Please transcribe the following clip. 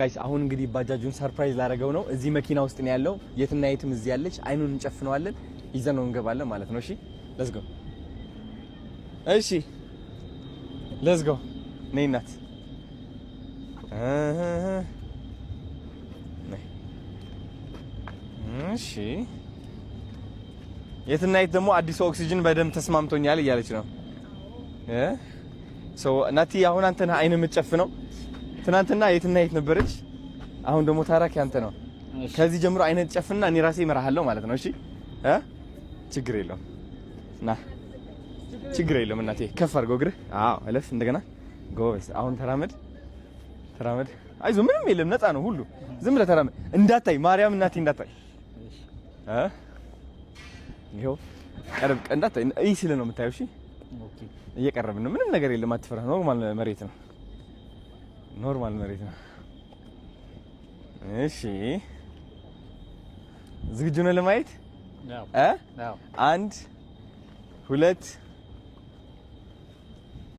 ጋይስ አሁን እንግዲህ ባጃጁን ሰርፕራይዝ ላደረገው ነው። እዚህ መኪና ውስጥ ነው ያለው። የትና የትም እዚህ ያለች አይኑን እንጨፍነዋለን ይዘነው እንገባለን ማለት ነው። እሺ ሌትስ ጎ። እሺ ሌትስ ጎ። ነይ እናት ነይ። እሺ የትና የት ደግሞ አዲስ ኦክሲጅን በደንብ ተስማምቶኛል እያለች ነው ናቲ። አሁን አንተ ነህ አይን የምትጨፍነው። ትናንትና የትና የት ነበረች፣ አሁን ደግሞ ታራኪ አንተ ነው። ከዚህ ጀምሮ አይነት ጨፍና እኔ ራሴ እመራሃለሁ ማለት ነው። እሺ ችግር የለውም ና፣ ችግር የለውም እናቴ። ከፍ አድርገው እግርህ። አዎ እለፍ። እንደገና ጎበዝ። አሁን ተራመድ፣ ተራመድ። አይዞህ ምንም የለም፣ ነፃ ነው ሁሉ። ዝም ብለህ ተራመድ። እንዳታይ ማርያም እናቴ እንዳታይ። ይኸው ቀርብ፣ እንዳታይ። እይ ሲል ነው የምታየው። እሺ እየቀረብን ነው። ምንም ነገር የለም፣ አትፈራ። ኖርማል መሬት ነው፣ ኖርማል መሬት ነው። እሺ ዝግጁ ነህ ለማየት? 1 2